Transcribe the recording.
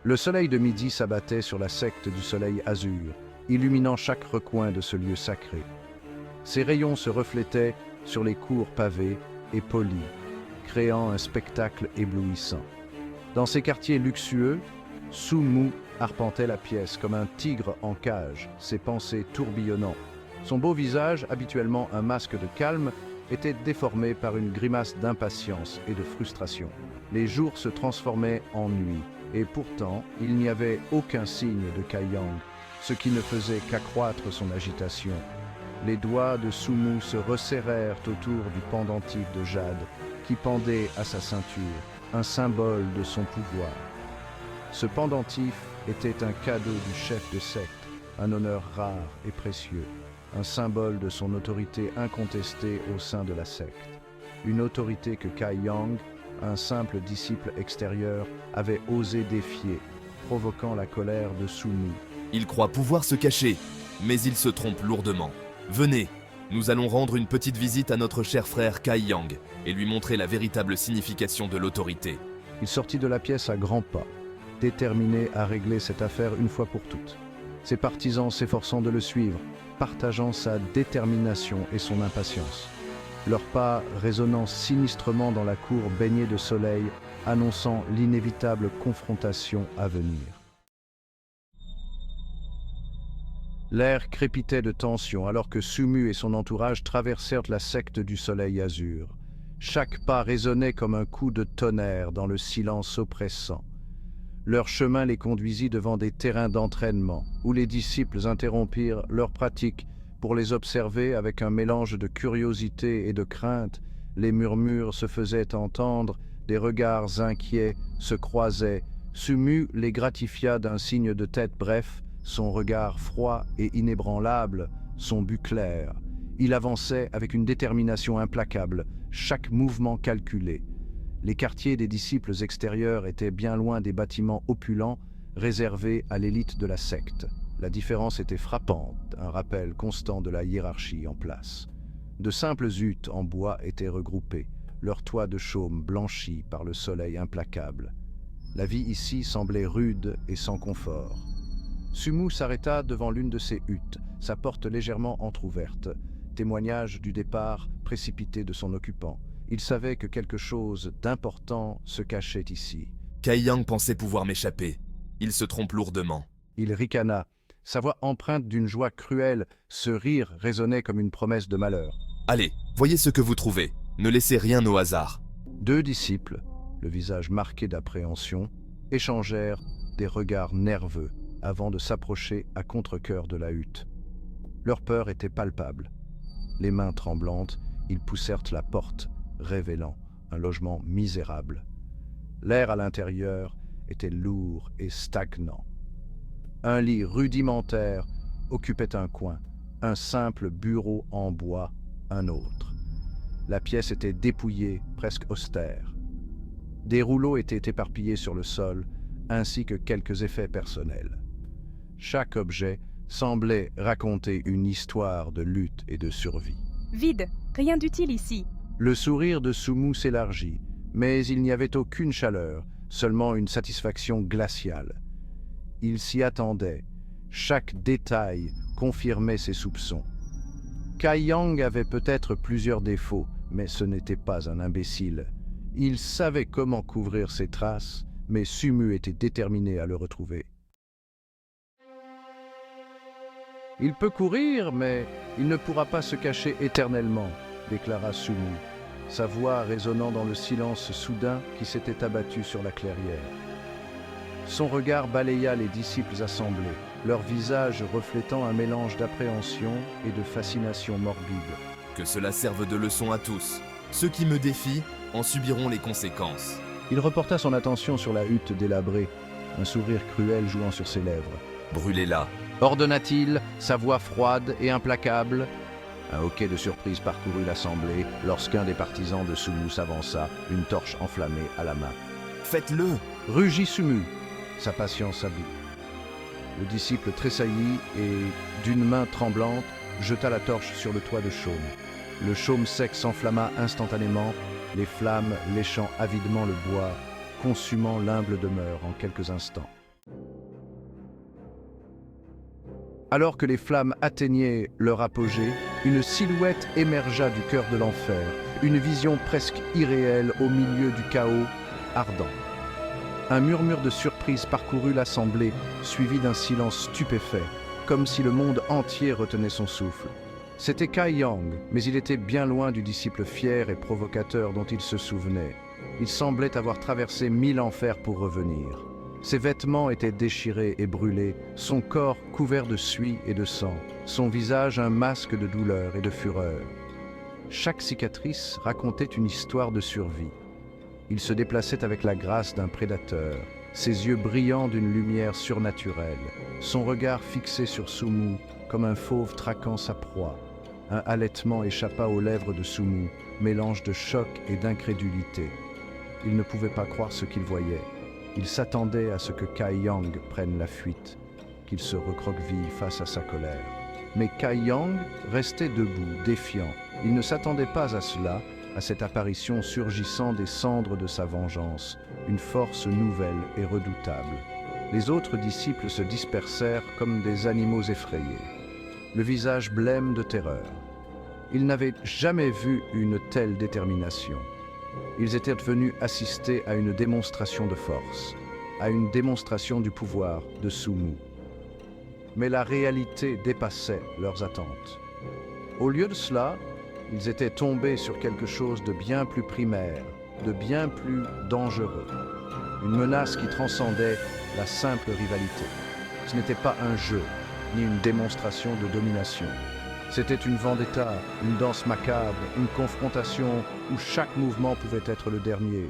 Le soleil de midi s'abattait sur la secte du soleil azur, illuminant chaque recoin de ce lieu sacré. Ses rayons se reflétaient sur les cours pavées et polies, créant un spectacle éblouissant. Dans ces quartiers luxueux, Su-mu arpentait la pièce comme un tigre en cage, ses pensées tourbillonnant. Son beau visage, habituellement un masque de calme, était déformé par une grimace d'impatience et de frustration. Les jours se transformaient en nuit, et pourtant, il n'y avait aucun signe de Kai-Yang, ce qui ne faisait qu'accroître son agitation. Les doigts de Su-mu se resserrèrent autour du pendentif de jade qui pendait à sa ceinture, un symbole de son pouvoir. Ce pendentif était un cadeau du chef de secte, un honneur rare et précieux, un symbole de son autorité incontestée au sein de la secte. Une autorité que Kai-Yang, un simple disciple extérieur, avait osé défier, provoquant la colère de Su-mu. Il croit pouvoir se cacher, mais il se trompe lourdement. Venez, nous allons rendre une petite visite à notre cher frère Kai-Yang et lui montrer la véritable signification de l'autorité. Il sortit de la pièce à grands pas, déterminé à régler cette affaire une fois pour toutes. Ses partisans s'efforçant de le suivre, partageant sa détermination et son impatience. Leurs pas résonnant sinistrement dans la cour baignée de soleil, annonçant l'inévitable confrontation à venir. L'air crépitait de tension alors que Su-mu et son entourage traversèrent la secte du soleil azur. Chaque pas résonnait comme un coup de tonnerre dans le silence oppressant. Leur chemin les conduisit devant des terrains d'entraînement, où les disciples interrompirent leur pratique pour les observer avec un mélange de curiosité et de crainte. Les murmures se faisaient entendre, des regards inquiets se croisaient. Su-mu les gratifia d'un signe de tête bref, son regard froid et inébranlable, son but clair. Il avançait avec une détermination implacable, chaque mouvement calculé. Les quartiers des disciples extérieurs étaient bien loin des bâtiments opulents réservés à l'élite de la secte. La différence était frappante, un rappel constant de la hiérarchie en place. De simples huttes en bois étaient regroupées, leurs toits de chaume blanchis par le soleil implacable. La vie ici semblait rude et sans confort. Su-mu s'arrêta devant l'une de ces huttes, sa porte légèrement entr'ouverte, témoignage du départ précipité de son occupant. Il savait que quelque chose d'important se cachait ici. Kai-Yang pensait pouvoir m'échapper. Il se trompe lourdement. Il ricana, sa voix empreinte d'une joie cruelle, ce rire résonnait comme une promesse de malheur. Allez, voyez ce que vous trouvez. Ne laissez rien au hasard. Deux disciples, le visage marqué d'appréhension, échangèrent des regards nerveux avant de s'approcher à contre-cœur de la hutte. Leur peur était palpable. Les mains tremblantes, ils poussèrent la porte, révélant un logement misérable. L'air à l'intérieur était lourd et stagnant. Un lit rudimentaire occupait un coin, un simple bureau en bois, un autre. La pièce était dépouillée, presque austère. Des rouleaux étaient éparpillés sur le sol, ainsi que quelques effets personnels. Chaque objet semblait raconter une histoire de lutte et de survie. Vide, rien d'utile ici. Le sourire de Su-mu s'élargit, mais il n'y avait aucune chaleur, seulement une satisfaction glaciale. Il s'y attendait. Chaque détail confirmait ses soupçons. Kai-Yang avait peut-être plusieurs défauts, mais ce n'était pas un imbécile. Il savait comment couvrir ses traces, mais Su-mu était déterminé à le retrouver. Il peut courir, mais il ne pourra pas se cacher éternellement, déclara Su-mu, sa voix résonnant dans le silence soudain qui s'était abattu sur la clairière. Son regard balaya les disciples assemblés, leur visage reflétant un mélange d'appréhension et de fascination morbide. Que cela serve de leçon à tous. Ceux qui me défient en subiront les conséquences. Il reporta son attention sur la hutte délabrée, un sourire cruel jouant sur ses lèvres. Brûlez-la. Ordonna-t-il, sa voix froide et implacable. Un hoquet de surprise parcourut l'assemblée lorsqu'un des partisans de Su-mu s'avança, une torche enflammée à la main. Faites-le. Rugit Su-mu, sa patience à bout. Le disciple tressaillit et, d'une main tremblante, jeta la torche sur le toit de chaume. Le chaume sec s'enflamma instantanément, les flammes léchant avidement le bois, consumant l'humble demeure en quelques instants. Alors que les flammes atteignaient leur apogée, une silhouette émergea du cœur de l'enfer, une vision presque irréelle au milieu du chaos ardent. Un murmure de surprise parcourut l'assemblée, suivi d'un silence stupéfait, comme si le monde entier retenait son souffle. C'était Kai Yang, mais il était bien loin du disciple fier et provocateur dont il se souvenait. Il semblait avoir traversé 1000 enfers pour revenir. Ses vêtements étaient déchirés et brûlés, son corps couvert de suie et de sang, son visage un masque de douleur et de fureur. Chaque cicatrice racontait une histoire de survie. Il se déplaçait avec la grâce d'un prédateur, ses yeux brillants d'une lumière surnaturelle, son regard fixé sur Sumu comme un fauve traquant sa proie. Un halètement échappa aux lèvres de Sumu, mélange de choc et d'incrédulité. Il ne pouvait pas croire ce qu'il voyait. Il s'attendait à ce que Kai Yang prenne la fuite, qu'il se recroqueville face à sa colère. Mais Kai Yang restait debout, défiant. Il ne s'attendait pas à cela, à cette apparition surgissant des cendres de sa vengeance, une force nouvelle et redoutable. Les autres disciples se dispersèrent comme des animaux effrayés, le visage blême de terreur. Ils n'avaient jamais vu une telle détermination. Ils étaient venus assister à une démonstration de force, à une démonstration du pouvoir de Sumu. Mais la réalité dépassait leurs attentes. Au lieu de cela, ils étaient tombés sur quelque chose de bien plus primaire, de bien plus dangereux. Une menace qui transcendait la simple rivalité. Ce n'était pas un jeu, ni une démonstration de domination. C'était une vendetta, une danse macabre, une confrontation où chaque mouvement pouvait être le dernier.